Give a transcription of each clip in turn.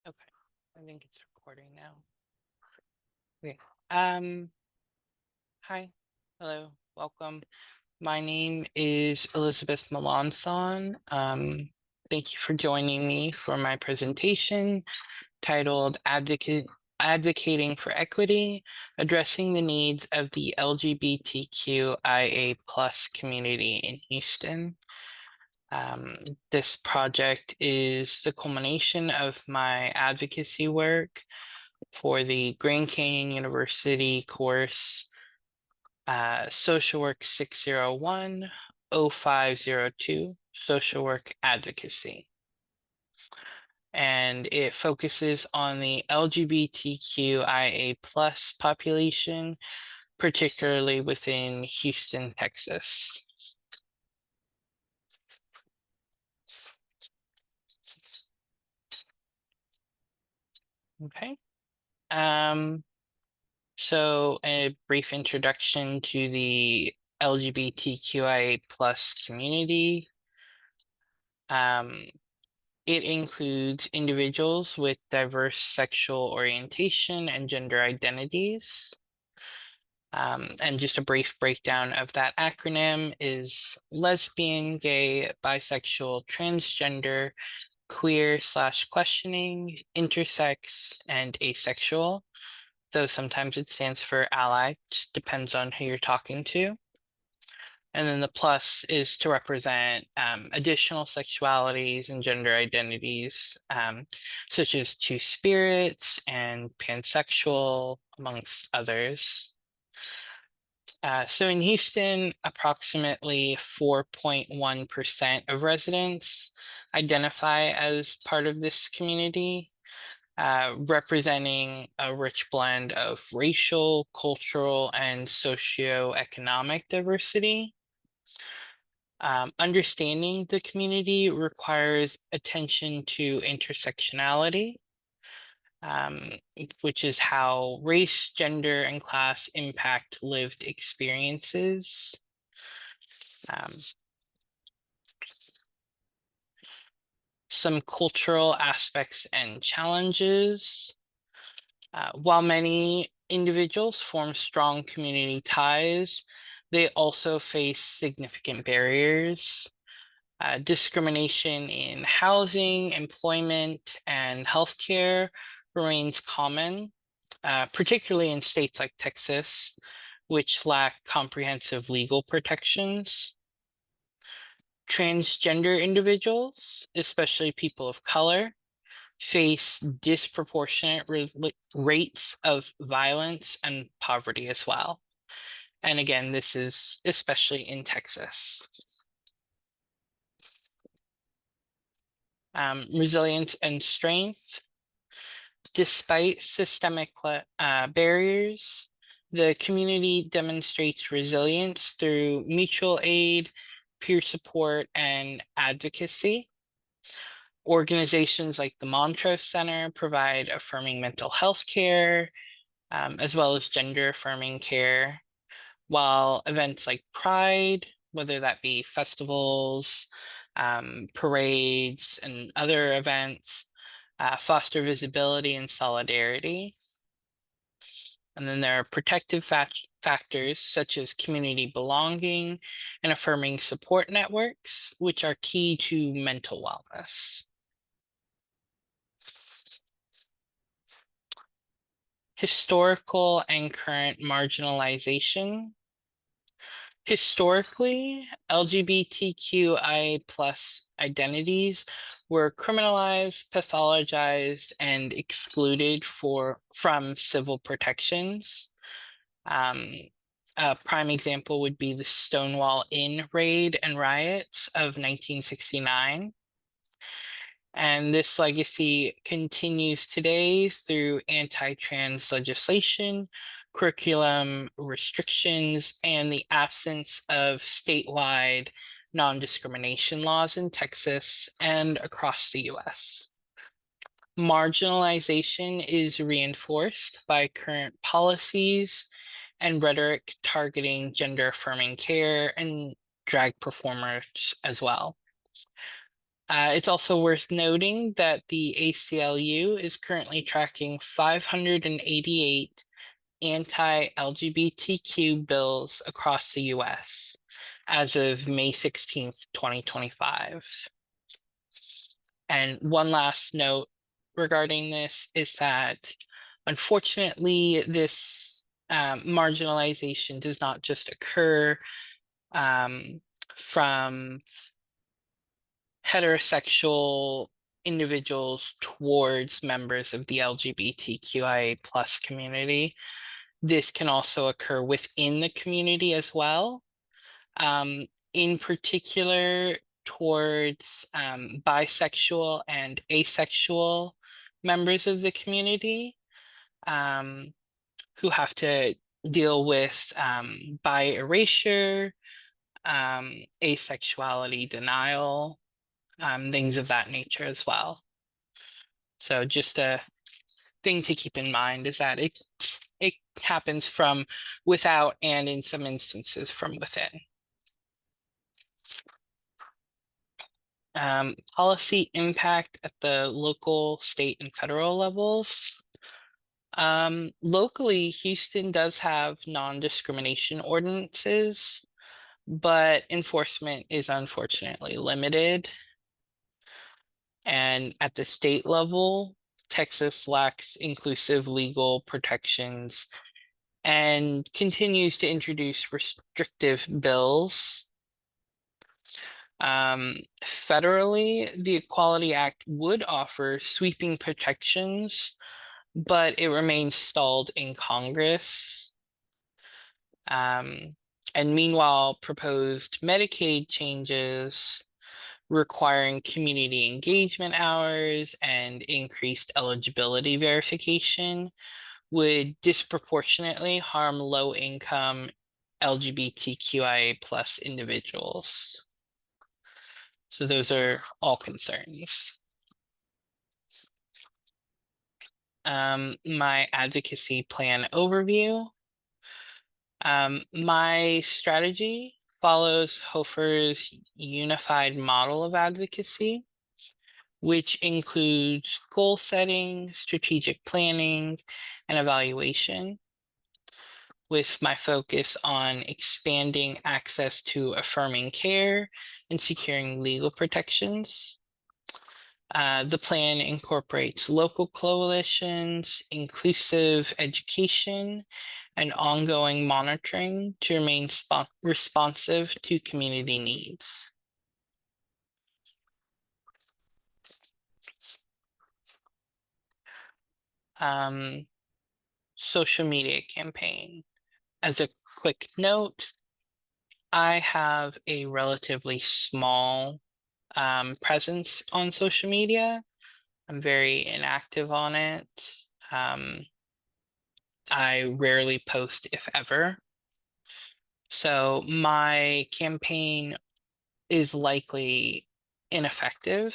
Okay, I think it's recording now. Okay. Um, Hi, hello, welcome. My name is Elizabeth Melanson. Thank you for joining me for my presentation titled Advocating for Equity, Addressing the Needs of the LGBTQIA plus community in Houston. Um, this project is the culmination of my advocacy work for the Grand Canyon University course, Social Work 601-0502, Social Work Advocacy. And it focuses on the LGBTQIA plus population, particularly within Houston, Texas. Okay. So a brief introduction to the LGBTQIA plus community. It includes individuals with diverse sexual orientation and gender identities. And just a brief breakdown of that acronym is lesbian, gay, bisexual, transgender, queer/questioning, intersex, and asexual. Though sometimes it stands for ally, just depends on who you're talking to. And then the plus is to represent additional sexualities and gender identities, such as two spirits and pansexual, amongst others. So in Houston, approximately 4.1% of residents identify as part of this community, representing a rich blend of racial, cultural, and socioeconomic diversity. Understanding the community requires attention to intersectionality, which is how race, gender, and class impact lived experiences. Some cultural aspects and challenges. While many individuals form strong community ties, they also face significant barriers. Discrimination in housing, employment, and healthcare remains common, particularly in states like Texas, which lack comprehensive legal protections. Transgender individuals, especially people of color, face disproportionate rates of violence and poverty as well. And again, this is especially in Texas. Resilience and strength. Despite systemic barriers, the community demonstrates resilience through mutual aid, peer support, and advocacy. Organizations like the Montrose Center provide affirming mental health care, as well as gender affirming care, while events like Pride, whether that be festivals, parades, and other events, foster visibility and solidarity. And then there are protective factors such as community belonging and affirming support networks, which are key to mental wellness. Historical and current marginalization. Historically, LGBTQI plus identities were criminalized, pathologized, and excluded from civil protections. A prime example would be the Stonewall Inn raid and riots of 1969. And this legacy continues today through anti-trans legislation, curriculum restrictions, and the absence of statewide non-discrimination laws in Texas and across the US. Marginalization is reinforced by current policies and rhetoric targeting gender affirming care and drag performers as well. It's also worth noting that the ACLU is currently tracking 588 anti-LGBTQ bills across the US as of May 16th, 2025. And one last note regarding this is that unfortunately, this marginalization does not just occur from heterosexual individuals towards members of the LGBTQIA plus community. This can also occur within the community as well. In particular, towards bisexual and asexual members of the community who have to deal with bi erasure, asexuality denial, things of that nature as well. So just a thing to keep in mind is that it happens from without and in some instances from within. Policy impact at the local, state, and federal levels. Locally, Houston does have non-discrimination ordinances, but enforcement is unfortunately limited. And at the state level, Texas lacks inclusive legal protections and continues to introduce restrictive bills. Federally, the Equality Act would offer sweeping protections, but it remains stalled in Congress. And meanwhile, proposed Medicaid changes requiring community engagement hours and increased eligibility verification would disproportionately harm low-income LGBTQIA plus individuals. So those are all concerns. My advocacy plan overview. My strategy follows Hofer's unified model of advocacy, which includes goal setting, strategic planning, and evaluation, with my focus on expanding access to affirming care and securing legal protections. The plan incorporates local coalitions, inclusive education, and ongoing monitoring to remain responsive to community needs. Social media campaign. As a quick note, I have a relatively small presence on social media. I'm very inactive on it. I rarely post, if ever. So my campaign is likely ineffective.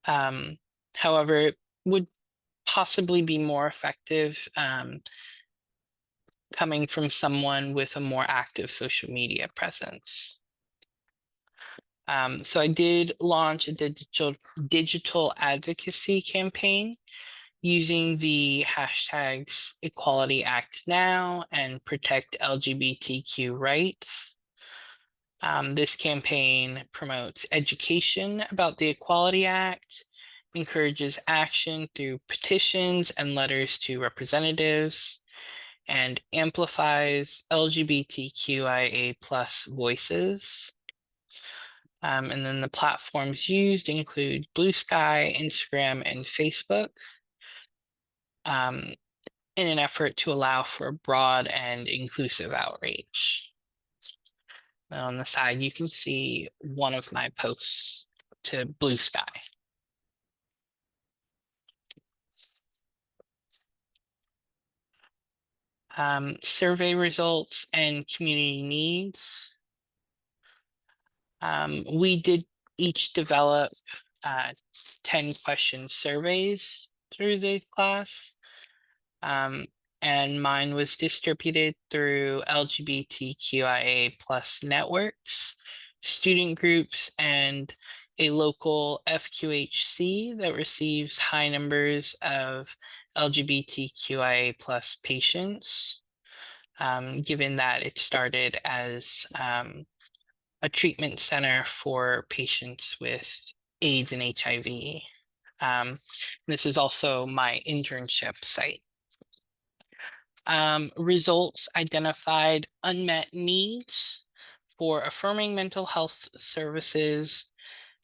However, it would possibly be more effective coming from someone with a more active social media presence. So I did launch a digital advocacy campaign using the hashtags Equality Act Now and Protect LGBTQ Rights. This campaign promotes education about the Equality Act, encourages action through petitions and letters to representatives, and amplifies LGBTQIA plus voices. And then the platforms used include Blue Sky, Instagram, and Facebook, in an effort to allow for broad and inclusive outreach. And on the side, you can see one of my posts to Blue Sky. Survey results and community needs. We did each develop 10 question surveys through the class. And mine was distributed through LGBTQIA plus networks, student groups, and a local FQHC that receives high numbers of LGBTQIA plus patients, given that it started as a treatment center for patients with AIDS and HIV. This is also my internship site. Results identified unmet needs for affirming mental health services,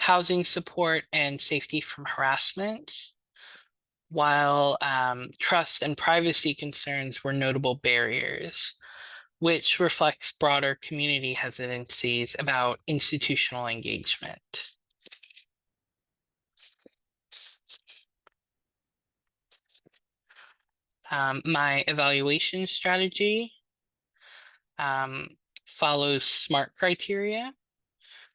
housing support, and safety from harassment, while trust and privacy concerns were notable barriers, which reflects broader community hesitancies about institutional engagement. My evaluation strategy follows SMART criteria,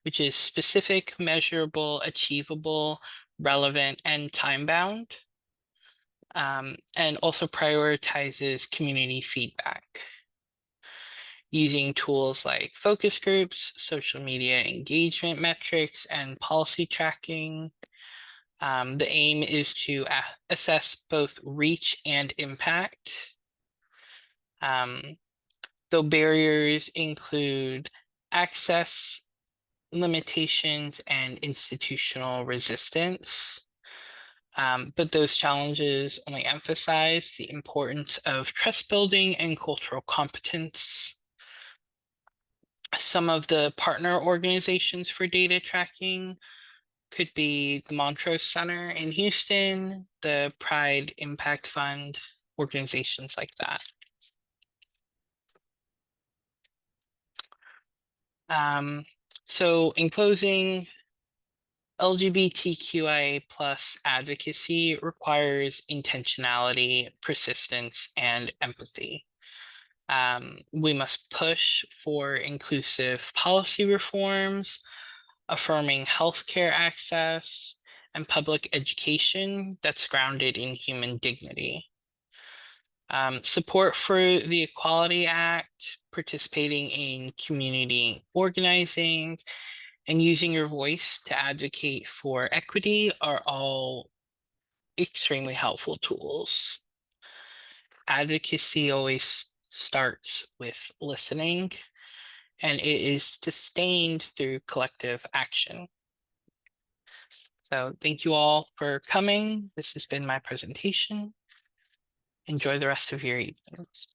which is specific, measurable, achievable, relevant, and time-bound, and also prioritizes community feedback using tools like focus groups, social media engagement metrics, and policy tracking. The aim is to assess both reach and impact. Though barriers include access limitations and institutional resistance. But those challenges only emphasize the importance of trust building and cultural competence. Some of the partner organizations for data tracking could be the Montrose Center in Houston, the Pride Impact Fund, organizations like that. So in closing, LGBTQIA plus advocacy requires intentionality, persistence, and empathy. We must push for inclusive policy reforms, affirming healthcare access, and public education that's grounded in human dignity. Support for the Equality Act, participating in community organizing, and using your voice to advocate for equity are all extremely helpful tools. Advocacy always starts with listening, and it is sustained through collective action. So thank you all for coming. This has been my presentation. Enjoy the rest of your evenings.